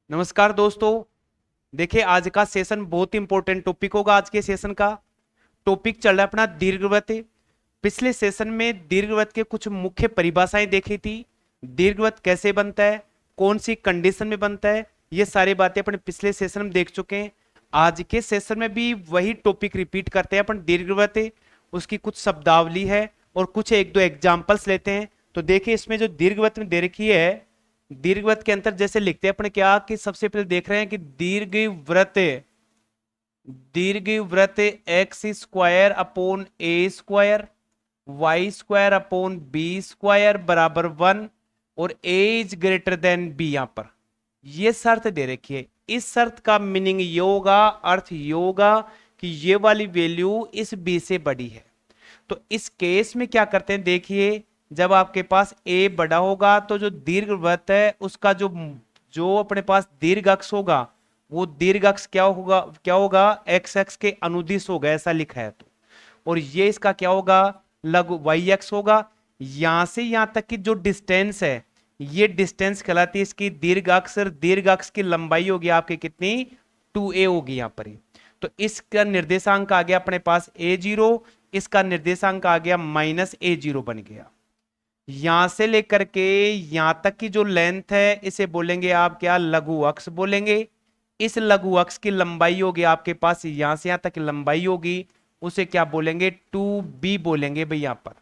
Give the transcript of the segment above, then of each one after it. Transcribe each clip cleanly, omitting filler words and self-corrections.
नमस्कार दोस्तों। देखिए आज का सेशन बहुत इंपॉर्टेंट टॉपिक होगा। आज के सेशन का टॉपिक चल रहा है अपना दीर्घवृत्त। पिछले सेशन में दीर्घवृत्त के कुछ मुख्य परिभाषाएं देखी थी। दीर्घवृत्त कैसे बनता है, कौन सी कंडीशन में बनता है, ये सारी बातें अपने पिछले सेशन में देख चुके हैं। आज के सेशन में भी वही टॉपिक रिपीट करते हैं अपन। दीर्घवृत्त, उसकी कुछ शब्दावली है और कुछ एक दो एग्जाम्पल्स लेते हैं। तो देखिए इसमें जो दीर्घवृत्त में दे रखी है, दीर्घवृत्त के अंतर जैसे लिखते हैं अपने क्या कि सबसे पहले देख रहे हैं कि दीर्घवृत्त, दीर्घवृत्त एक्स स्क्वायर अपॉन ए square Y square upon B square बराबर 1 और a is greater than b. यहां पर ये शर्त दे रखी है। इस शर्त का मीनिंग ये होगा, अर्थ ये होगा कि ये वाली वैल्यू इस बी से बड़ी है। तो इस केस में क्या करते हैं, देखिए जब आपके पास a बड़ा होगा तो जो दीर्घवृत्त है उसका जो जो अपने पास दीर्घ अक्ष होगा वो दीर्घ अक्ष क्या होगा एक्स एक्स के अनुदिश होगा, ऐसा लिखा है। तो और ये इसका क्या होगा, लघु वाई एक्स होगा। यहां से यहां तक की जो डिस्टेंस है ये डिस्टेंस कहलाती है इसकी दीर्घ अक्ष। दीर्घ अक्ष की लंबाई होगी आपकी कितनी, 2a होगी यहां पर। तो इसका निर्देशांक आ गया अपने पास a0, इसका निर्देशांक आ गया -a0 बन गया। यहां से लेकर के यहां तक की जो लेंथ है इसे बोलेंगे आप क्या, लघु अक्ष बोलेंगे। इस लघु अक्ष की लंबाई होगी आपके पास, यहां से यहां तक की लंबाई होगी, उसे क्या बोलेंगे, 2b बोलेंगे भाई यहां पर।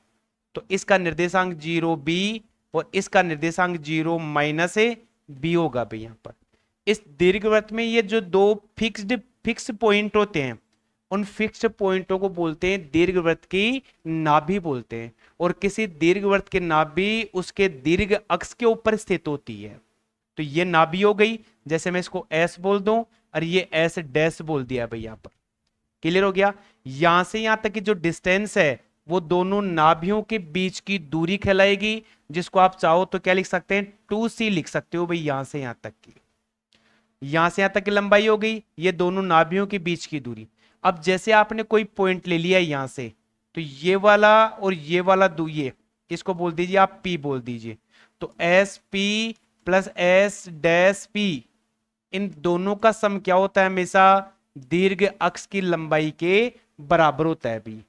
तो इसका निर्देशांक 0b और इसका निर्देशांक 0 -b होगा भाई यहां पर। इस दीर्घवृत्त में ये जो दो फिक्स पॉइंट होते हैं उन फिक्स्ड पॉइंटों को बोलते हैं दीर्घवृत्त की नाभि बोलते हैं। और किसी दीर्घवृत्त की नाभि उसके दीर्घ अक्ष के ऊपर स्थित होती है। तो ये नाभि हो गई, जैसे मैं इसको एस बोल दूं और ये एस डैश बोल दिया भाई यहां पर। क्लियर हो गया। यहां से यहां तक की जो डिस्टेंस है वो दोनों नाभियों के बीच की दूरी कहलाएगी, जिसको आप चाहो तो क्या लिख सकते हैं, 2c लिख सकते हो भाई। यहां से यहां तक की, यहां से यहां तक की लंबाई हो गई, ये दोनों नाभियों के बीच की दूरी। अब जैसे आपने कोई पॉइंट ले लिया यहां से, तो ये वाला और ये वाला ये इसको बोल दीजिए आप p बोल दीजिए। तो s p plus s dash p, इन दोनों का सम क्या होता है, हमेशा दीर्घ अक्ष की लंबाई के बराबर होता है भी।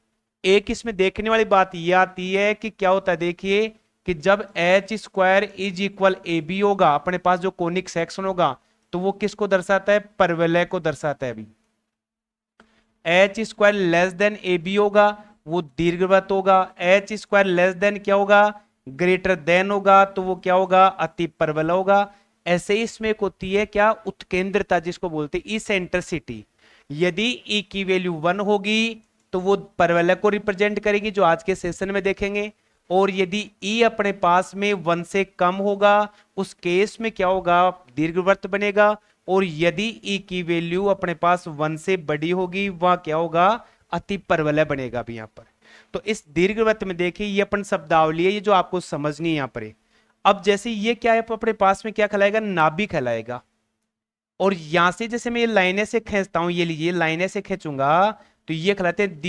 एक इसमें देखने वाली बात यह आती है कि क्या होता है, देखिए कि जब H square is equal A B होगा, अपने पास जो कोनिक सेक्शन होगा तो वो किसको दर्शाता है, परवलय को दर्शाता है अभी। H square less than A B होगा वो दीर्घवृत्त होगा। एच स्क्वायर लेस देन क्या होगा, ग्रेटर देन होगा, तो वो क्या होगा, अति परवलय होगा। ऐसे ही इसमें एक होती है क्या, उत्केंद्रता, जिसको बोलते हैं इसेंट्रिसिटी। यदि ई की वैल्यू 1 होगी तो वो परवलय को रिप्रेजेंट करेगी, जो आज के सेशन में देखेंगे। और यदि ई अपने पास में 1 से कम होगा उस केस में क्या होगा, दीर्घवृत्त बनेगा। और यदि ई की वैल्यू अपने पास 1 से बड़ी होगी वह क्या होगा, अति परवलय बनेगा भी यहां पर। तो इस दीर्घवृत्त में देखिए ये अपन शब्दावली है, ये जो आपको समझनी है यहां पर। अब जैसे ये क्या है अपने पास में क्या कहलाएगा, नाभि कहलाएगा। और यहां से जैसे मैं ये लाइनें से खींचता हूं, ये लीजिए लाइनें से खींचूंगा तो ये कहलाते हैं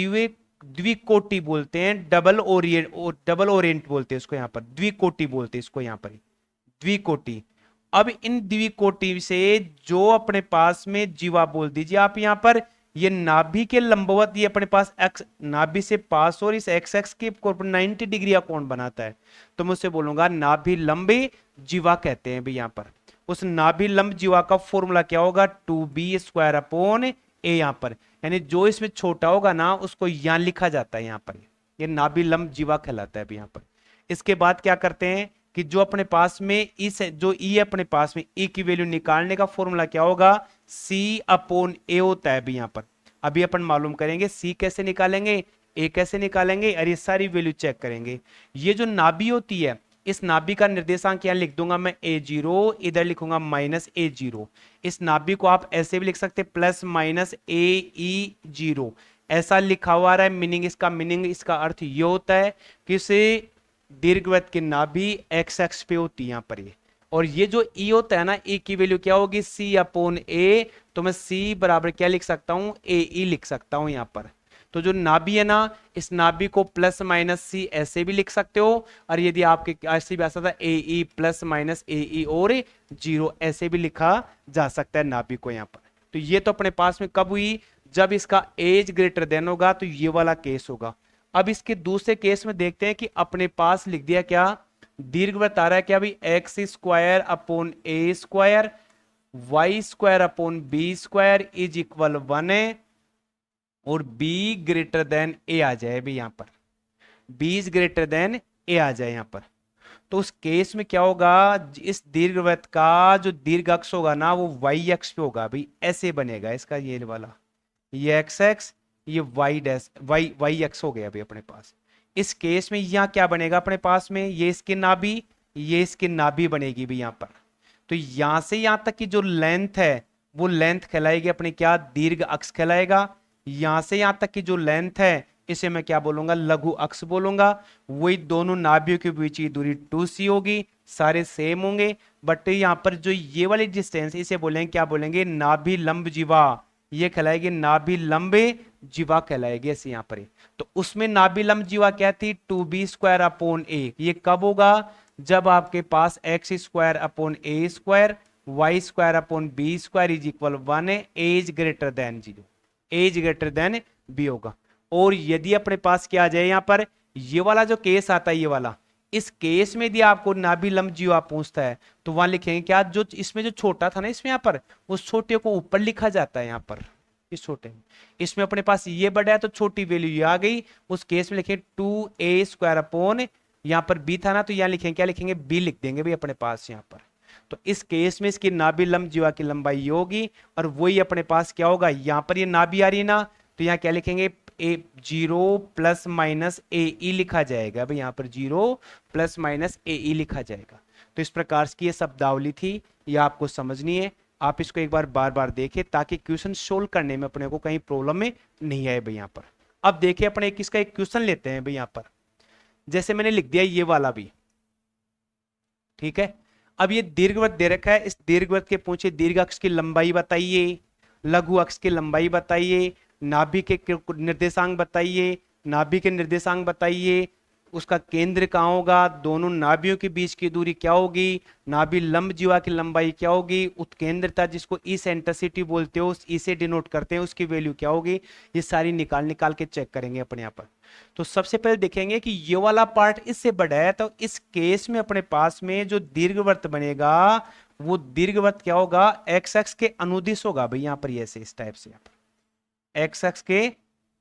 द्विकोटि बोलते हैं, डबल ओरिएंट बोलते हैं इसको यहां पर, द्विकोटि बोलते हैं इसको यहां पर, द्विकोटि। अब इन द्विकोटि से जो अपने पास में जीवा बोल दीजिए आप यहां पर, ये नाभि के लंबवत, ये अपने पास एक्स नाभि से पास और इस एक्स एक्स के 90 डिग्री का कोण बनाता है। तो मैं उससे बोलूंगा नाभि लंबी जीवा कहते हैं भाई यहां पर। उस नाभि लंब जीवा का फॉर्मूला क्या होगा, 2b² अपॉन ए यहां पर। यानी जो इसमें छोटा होगा ना उसको यहां लिखा जाता है यहां पर, ये नाभि लंब जीवा कहलाता है यहां पर। इसके बाद क्या करते हैं कि जो अपने पास में इस जो ई है अपने पास में, ई की वैल्यू निकालने का फॉर्मूला क्या होगा, सी अपॉन ए होता है अभी यहां पर। अभी अपन मालूम करेंगे सी कैसे निकालेंगे, ए कैसे निकालेंगे, और ये सारी वैल्यू चेक करेंगे। ये जो नाभि होती है इस नाभि का निर्देशांक यहां लिख दूंगा मैं a0, इधर लिखूंगा -a0। इस नाभि को आप ऐसे भी लिख सकते +-ae0, ऐसा लिखा हुआ रहा है। मीनिंग इसका इसका अर्थ ये होता है कि इसे दीर्घवृत्त की नाभि एक्स एक्स पे होती है यहां पर ये। और ये जो ई होता है ना, ई की वैल्यू क्या होगी, सी अपॉन ए। तो मैं सी बराबर क्या लिख सकता हूं, ए ई लिख सकता हूं यहां पर। तो जो नाभि है ना, इस नाभि को प्लस माइनस सी ऐसे भी लिख सकते हो, और यदि आपके ऐसे भी आता था ए ई प्लस माइनस ए ई और 0 ऐसे भी लिखा जा सकता है नाभि को यहाँ पर। तो ये तो अपने पास में कब हुई, जब इसका एज ग्रेटर देन होगा, तो ये वाला केस होगा। अब इसके दूसरे केस में देखते हैं कि अपने पास लिख दिया क्या, दीर्घवृत्त आ रहा है क्या भाई, X square upon A square Y square upon B square is equal 1 है, और बी ग्रेटर देन ए आ जाए भी यहां पर, B is greater than A आ जाए यहां पर। तो उस केस में क्या होगा, इस दीर्घवृत्त का जो दीर्घ अक्ष होगा ना वो वाई अक्ष पे होगा भाई, ऐसे बनेगा इसका ये वाला, ये एक्स एक्स, ये Y dash Y Y X हो गया अभी अपने पास। इस केस में यहां क्या बनेगा अपने पास में, ये इसकी नाभि, ये इसकी नाभि बनेगी भी यहां पर। तो यहां से यहां तक की जो लेंथ है वो लेंथ कहलाएगी अपने क्या, दीर्घ अक्ष कहलाएगा। यहां से यहां तक की जो लेंथ है इसे मैं क्या बोलूंगा, लघु अक्ष बोलूंगा। वही दोनों नाभियों के बीच की दूरी 2c होगी, सारे सेम होंगे। बट यहां पर जो ये वाली डिस्टेंस इसे बोलेंगे क्या बोलेंगे, नाभि लंब जीवा, ये कहलाएगी नाभि लंबे जीवा कहलाएगी ऐसे यहां पर। तो उसमें नाभि लंब जीवा क्या थी, 2b स्क्वायर अपॉन ए। ये कब होगा, जब आपके पास x square upon A square Y square upon B square is equal 1 है, a's greater than 0, a's greater than b होगा। और यदि अपने पास क्या आ जाए यहां पर, ये वाला जो केस आता है ये वाला, इस केस में यदि आपको नाभि लंब जीवा पूछता है तो वहां लिखेंगे क्या, जो इसमें जो छोटा था ना इसमें यहां पर, उस छोटे को ऊपर लिखा जाता है यहां पर, इस छोटे में। इसमें अपने पास ये बड़ा है तो छोटी वैल्यू ये आ गई, उस केस में लिखेंगे 2a स्क्वायर अपॉन, यहां पर b था ना तो यहां लिखेंगे क्या लिखेंगे, b लिख देंगे भाई अपने पास यहां पर। तो इस केस में इसकी नाभि लंब जीवा की लंबाई ये होगी, और वही अपने पास क्या होगा, यहां पर ये नाभि आ रही है ना, तो यहां क्या लिखेंगे, ए 0 प्लस माइनस ए ई लिखा जाएगा भाई, यहां पर 0 प्लस माइनस ए ई लिखा जाएगा। तो इस प्रकार की ये शब्दावली थी, ये आपको समझनी है। आप इसको एक बार बार बार देखें ताकि क्वेश्चन सोल्व करने में अपने को कहीं प्रॉब्लम में नहीं आए भाई यहां पर। अब देखिए अपने इसका एक क्वेश्चन लेते हैं भाई यहां पर, जैसे मैंने लिख दिया ये वाला भी, ठीक है। अब ये दीर्घवृत्त दे रखा है, इस दीर्घवृत्त के पूछे दीर्घ अक्ष की लंबाई बताइए, लघु अक्ष की लंबाई बताइए, नाभि के निर्देशांक बताइए, नाभि के निर्देशांक बताइए, उसका केंद्र कहाँ होगा, दोनों नाभियों के बीच की दूरी क्या होगी, नाभि लंब जीवा की लंबाई क्या होगी, उत्केंद्रता जिसको इसेंट्रिसिटी बोलते हो, ई से डिनोट करते हैं, उसकी वैल्यू क्या होगी, ये सारी निकाल निकाल के चेक करेंगे अपने यहाँ पर। तो सबसे पहले देखेंगे कि ये वाला पार्ट इससे बड़ा है, तो इस केस में अपने पास में जो दीर्घवृत्त बनेगा वो दीर्घवृत्त क्या होगा, एक्स एक्स के अनुदिश होगा भाई यहाँ पर, ऐसे इस टाइप से यहाँ पर एक्स एक्स के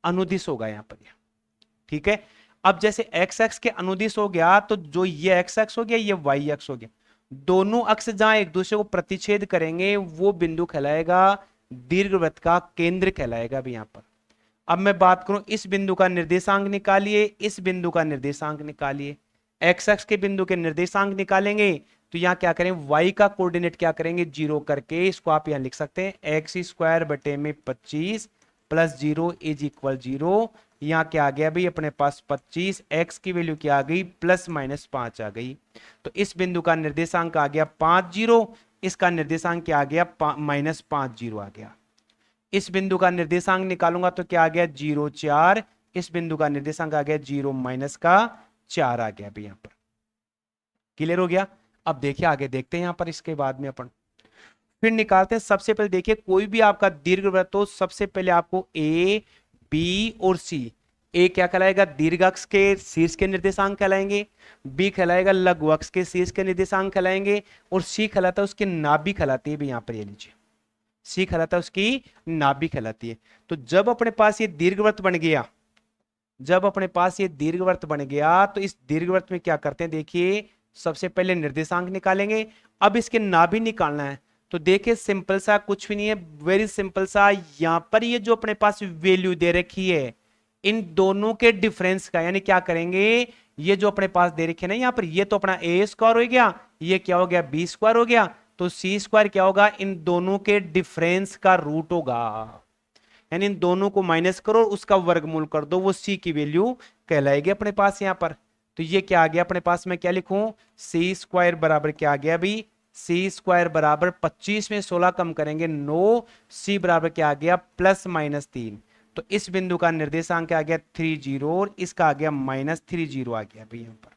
अनुदिश होगा यहाँ पर, ठीक है। अब जैसे एक्स एक्स के अनुदिश हो गया तो जो ये एक्स एक्स हो गया ये वाई एक्स हो गया, दोनों अक्ष जहां एक दूसरे को प्रतिच्छेद करेंगे वो बिंदु कहलाएगा दीर्घवृत्त का केंद्र कहलाएगा भी यहां पर। अब मैं बात करूं इस बिंदु का निर्देशांक निकालिए, इस बिंदु का निर्देशांक निकालिए। एक्स एक्स के बिंदु के निर्देशांक निकालेंगे तो यहां क्या करें, वाई का कोऑर्डिनेट क्या करेंगे, 0 करके इसको आप यहां लिख सकते हैं एक्स स्क्वायर बटे में 25 प्लस 0 इज इक्वल 0। यहां क्या आ गया भाई अपने पास 25, एक्स की वैल्यू क्या आ गई, प्लस माइनस 5 आ गई। तो इस बिंदु का निर्देशांक आ गया 5 0, इसका निर्देशांक क्या आ गया, माइनस 5 0 आ गया। इस बिंदु का निर्देशांक निकालूंगा तो क्या आ गया 0 4, इस बिंदु का निर्देशांक आ गया 0 माइनस का 4 आ गया भाई यहां पर। क्लियर हो गया। अब देखिए आगे देखते हैं यहां पर, इसके बाद में अपन फिर निकालते हैं। सबसे पहले देखिए कोई भी आपका दीर्घवृत्त हो, सबसे पहले आपको ए बी और सी, ए क्या कहलाएगा, दीर्घ अक्ष के शीर्ष के निर्देशांक कहलाएंगे, बी कहलाएगा लघु अक्ष के शीर्ष के निर्देशांक कहलाएंगे, और सी कहलाता है उसकी नाभि कहलाती है भी यहां पर, ये लीजिए सी कहलाता है उसकी नाभि कहलाती है। तो जब अपने पास ये दीर्घवृत्त बन गया, जब अपने पास ये दीर्घवृत्त बन गया तो इस दीर्घवृत्त में क्या करते हैं, देखिए सबसे पहले निर्देशांक निकालेंगे। अब इसके नाभि निकालना है तो देखिए सिंपल सा, कुछ भी नहीं है, वेरी सिंपल सा। यहां पर ये जो अपने पास वैल्यू दे रखी है इन दोनों के डिफरेंस का, यानी क्या करेंगे, ये जो अपने पास दे रखे ना यहां पर, ये तो अपना ए स्क्वायर हो गया, ये क्या हो गया बी स्क्वायर हो गया, तो सी स्क्वायर क्या होगा, इन दोनों के डिफरेंस का रूट होगा, यानी इन दोनों को माइनस करो उसका वर्गमूल कर दो, वो सी की वैल्यू कहलाएगी अपने पास यहां पर। तो ये क्या आ गया अपने पास, में क्या लिखूं, सी स्क्वायर बराबर क्या आ गया अभी, सी स्क्वायर बराबर 25 में 16 कम करेंगे 9, सी बराबर क्या आ गया प्लस माइनस 3। तो इस बिंदु का निर्देशांक आ गया 30 और इसका आ गया -30 आ गया भाई यहाँ पर,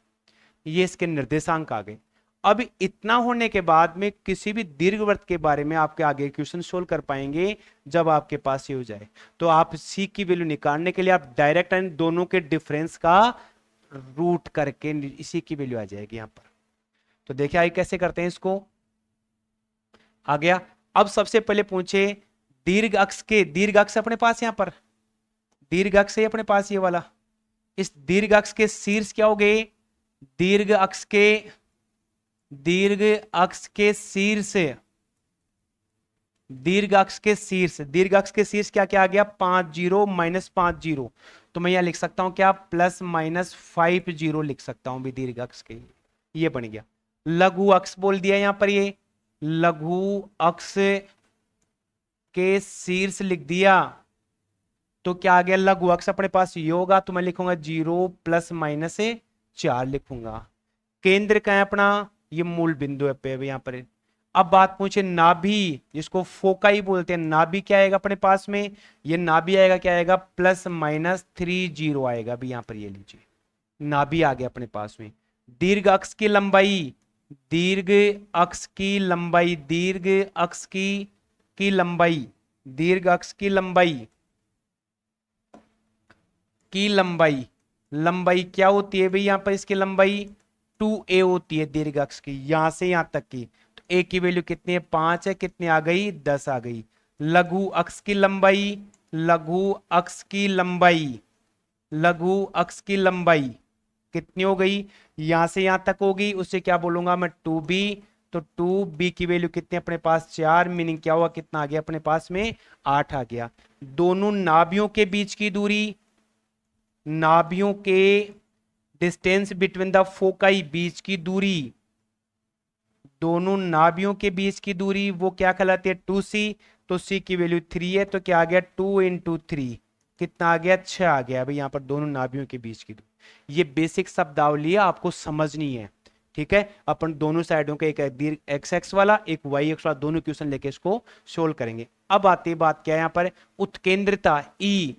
ये इसके निर्देशांक आ गए। अब इतना होने के बाद में किसी भी दीर्घवृत्त के बारे में आपके आगे क्वेश्चन सोल्व कर पाएंगे जब आपके पास ये हो जाए। तो आप सी की वैल्यू निकालने के लिए आप डायरेक्ट इन दोनों के डिफरेंस का रूट करके इसी की वैल्यू आ जाएगी यहां पर। तो देखिए आगे कैसे करते हैं इसको। आ गया। अब सबसे पहले पूछे दीर्घ अक्ष अपने पास यहां पर दीर्घ अक्ष है अपने पास ये वाला। इस दीर्घ अक्ष के शीर्ष क्या हो गए, दीर्घ अक्ष के शीर्ष दीर्घ अक्ष के शीर्ष क्या क्या आ गया 50 -50। तो मैं यहां लिख सकता हूं क्या +-50 लिख सकता हूं भी दीर्घ अक्ष के, ये बन गया। लघु अक्ष बोल दिया यहां पर, ये लघु अक्ष के शीर्ष लिख दिया तो क्या आ गया, लघु अक्ष अपने पास ये होगा तो मैं लिखूंगा 0 +-4 लिखूंगा। केंद्र का है अपना, ये मूल बिंदु है पे यहां पर। अब बात पूछे नाभि, जिसको फोकाई बोलते हैं, नाभि क्या आएगा अपने पास में, ये नाभि आएगा क्या आएगा +-30 आएगा भी यहां पर, ये लीजिए नाभि आ गया अपने पास में। दीर्घ अक्ष की लंबाई दीर्घ अक्ष की लंबाई लंबाई क्या होती है भाई यहां पर, इसकी लंबाई 2a होती है दीर्घ अक्ष की, यहां से यहां तक की। तो a की वैल्यू कितनी है 5 है, कितनी आ गई 10 आ गई। लघु अक्ष की लंबाई कितनी हो गई, यहां से यहां तक होगी, उससे क्या बोलूंगा मैं 2b। तो 2b की वैल्यू कितनी अपने पास 4, मीनिंग क्या हुआ कितना आ गया अपने पास में 8 आ गया। दोनों नाभियों के बीच की दूरी, नाभियों के डिस्टेंस बिटवीन द फोकाई, बीच की दूरी, दोनों नाभियों के बीच की दूरी वो क्या कहलाती है 2c। तो c की वैल्यू 3 है तो क्या आ गया 2 × 3 कितना आ गया 6 आ गया भाई यहाँ पर दोनों नाभियों के बीच की दूरी। ये बेसिक शब्दावली आपको समझनी है, ठीक है। अपन दोनों साइडों का एक दीर्घ x वाला एक y वाला दोनों क्वेश्चन लेके इसको सोल्व करेंगे। अब आती बात क्या है यहाँ पर उत्केंद्रता E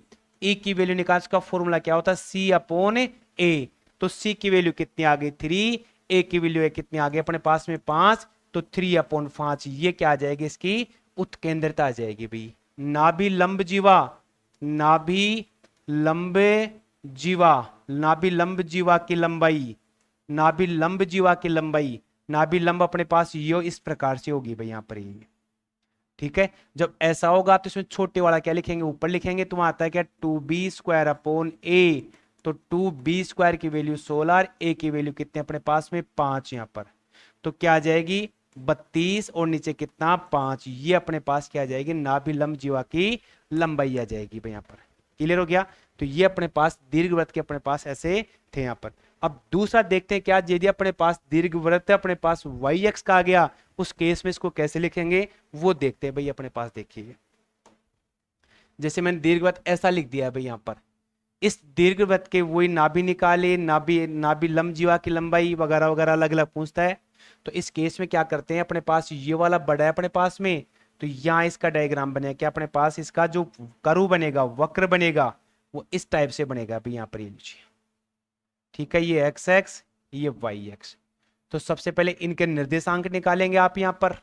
की वैल्यू निकाल, इसका फॉर्मूला क्या होता है C/A। तो C की वैल्यू कितनी आ गई 3, A की वैल्यू है कितनी आ गई अपने पास में 5, तो 3/5 ये क्या आ जाएगी इसकी उत्केंद्रता आ जाएगी भाई। नाभि लंब नाभि लंब अपने पास ये इस प्रकार से होगी भाई यहां पर ये, ठीक है। जब ऐसा होगा तो इसमें छोटे वाला क्या लिखेंगे ऊपर लिखेंगे, तो आता है क्या 2b² तो 2b² की वैल्यू 16, a की वैल्यू कितने अपने पास में 5 यहां पर, तो क्या आ जाएगी 32 और नीचे कितना 5, ये अपने पास क्या आ जाएगी नाभि लंब जीवा की लंबाई आ जाएगी भाई यहाँ पर। क्लियर हो गया। तो ये अपने पास दीर्घवृत्त के अपने पास ऐसे थे यहाँ पर। अब दूसरा देखते हैं क्या, यदि अपने पास दीर्घवृत्त अपने पास y अक्ष का आ गया, उस केस में इसको कैसे लिखेंगे वो देखते हैं भाई अपने पास। देखिए जैसे मैंने दीर्घवृत्त ऐसा लिख दिया है भाई यहाँ पर, इस दीर्घवृत्त के वही नाभि निकाले, नाभि लंब जीवा की लंबाई वगैरह वगैरह अलग अलग पूछता है। तो इस केस में क्या करते हैं अपने पास ये वाला बड़ा है अपने पास में, तो यहाँ इसका डायग्राम बनेगा क्या अपने पास, इसका जो कर्व बनेगा वक्र बनेगा वो इस टाइप से बनेगा अभी यहाँ पर, ये लीजिए ठीक है। ये x ये y। तो सबसे पहले इनके निर्देशांक निकालेंगे आप यहाँ पर।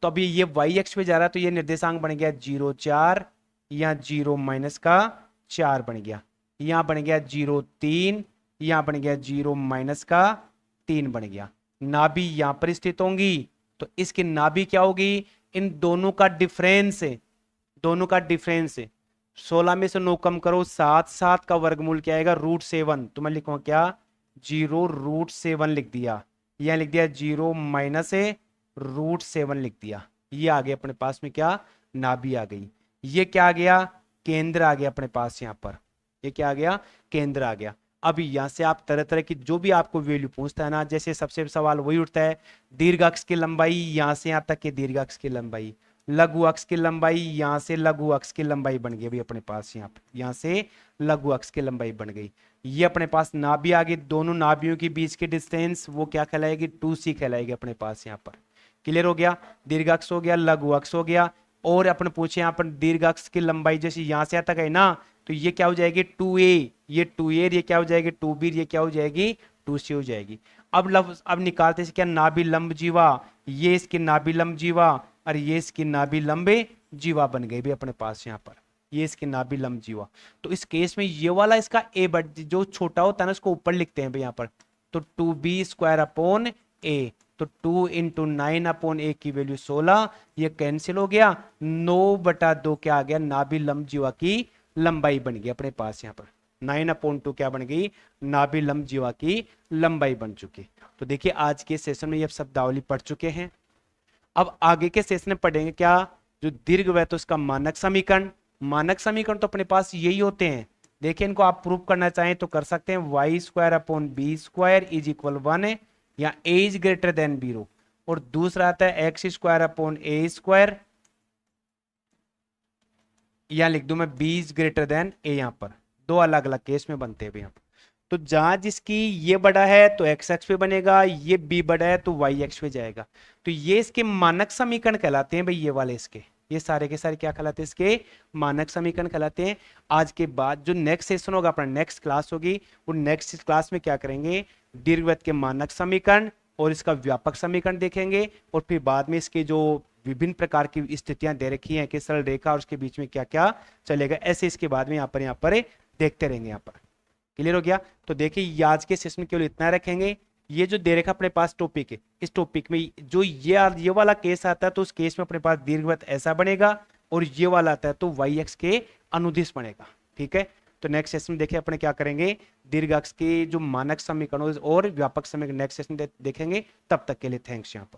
तो अभी ये y अक्ष पे जा रहा है तो ये निर्देशांक बन गया 0 4, यहाँ 0-4 बन गया, यहाँ बन गया 0 3, यहाँ बन गया 0-3 बन गया। नाभि यहाँ पर स्थित होंगी तो इसकी नाभि क्या होगी, इन दोनों का डिफरेंस 16 में से 9 कम करो 7, 7 का वर्गमूल क्या आएगा √7। तो मैं लिखूंगा क्या 0√7 लिख दिया, यह लिख दिया 0-√7 लिख दिया। ये आ गया अपने पास में क्या नाभि आ गई। ये क्या आ गया केंद्र आ गया अपने पास यहाँ पर, ये क्या आ गया केंद्र आ गया। अब यहाँ से आप तरह तरह की जो भी आपको वैल्यू पूछता है ना, जैसे सबसे सवाल वही उठता है दीर्घ अक्ष की लंबाई यहाँ से यहाँ तक की दीर्घ अक्ष की लंबाई, लघु अक्ष की लंबाई यहाँ से लघु अक्ष की लंबाई बन गई अभी अपने पास यहाँ पे, यहाँ से लघु अक्ष की लंबाई बन गई। ये अपने पास नाभि आ गई, दोनों नाभियों के बीच की डिस्टेंस वो क्या कहलाएगी 2c कहलाएगी अपने पास यहाँ पर। क्लियर हो गया। दीर्घ अक्ष हो गया, लघु अक्ष हो गया, और अपन पूछे यहाँ पर दीर्घ अक्ष की लंबाई जैसे यहां से आता गई ना, तो ये क्या हो जाएगी 2a, ये 2a, ये क्या हो जाएगी 2b, ये क्या हो जाएगी 2c हो जाएगी। अब निकालते से क्या नाभि लंब जीवा, ये इसकी नाभि लंब जीवा और ये इसकी नाभि लंबे जीवा बन गई भी अपने पास यहाँ पर, ये इसकी नाभि लंब जीवा। तो इस केस में ये वाला इसका ए बट जो छोटा होता है ना उसको ऊपर लिखते हैं भाई यहाँ पर, तो 2b स्क्वायर अपॉन ए, तो 2 इंटू 9 अपॉन ए की वैल्यू 16, ये कैंसिल हो गया, 9/2 क्या आ गया नाभि लंब जीवा की लंबाई बन गई अपने पास यहाँ पर, 9/2 क्या बन गई नाभि लंब जीवा की लंबाई बन चुकी। तो देखिए आज के सेशन में ये शब्दावली पढ़ चुके हैं। अब आगे के सेशन में पढ़ेंगे क्या, जो दीर्घवृत्त उसका मानक समीकरण। मानक समीकरण तो अपने पास यही होते हैं, देखिए इनको आप प्रूव करना चाहें तो कर सकते हैं, Y square upon B square is equal 1 है, या ए इज ग्रेटर देन बीरो, और दूसरा आता है एक्स स्क्वायर अपॉन ए स्क्वायर, या लिख दूं मैं बी इज ग्रेटर देन ए। यहां पर दो अलग अलग केस में बनते हैं यहाँ पर। तो जहां जिसकी ये बड़ा है तो एक्स एक्स पे बनेगा, ये बी बड़ा है तो वाई एक्स पे जाएगा। तो ये इसके मानक समीकरण कहलाते हैं भाई, ये वाले इसके, ये सारे के सारे क्या कहलाते हैं इसके मानक समीकरण कहलाते हैं। आज के बाद जो नेक्स्ट सेशन होगा अपना नेक्स्ट क्लास होगी, वो नेक्स्ट क्लास में क्या करेंगे, दीर्घवृत्त के मानक समीकरण और इसका व्यापक समीकरण देखेंगे, और फिर बाद में इसके जो विभिन्न प्रकार की स्थितियां दे रखी हैं कि सरल रेखा और उसके बीच में क्या क्या चलेगा, ऐसे इसके बाद में यहाँ पर देखते रहेंगे। यहाँ पर क्लियर हो गया। तो देखिए आज के सेशन केवल इतना रखेंगे, ये जो दे रखा अपने पास टॉपिक है, इस टॉपिक में जो ये वाला केस आता है तो उस केस में अपने पास दीर्घवृत्त ऐसा बनेगा, और ये वाला आता है तो वाई एक्स के अनुदिश बनेगा। ठीक है, तो नेक्स्ट सेशन में देखिए अपने क्या करेंगे, दीर्घ अक्ष के जो मानक समीकरण और व्यापक समीकरण नेक्स्ट सेशन देखेंगे। तब तक के लिए थैंक्स यहाँ पर।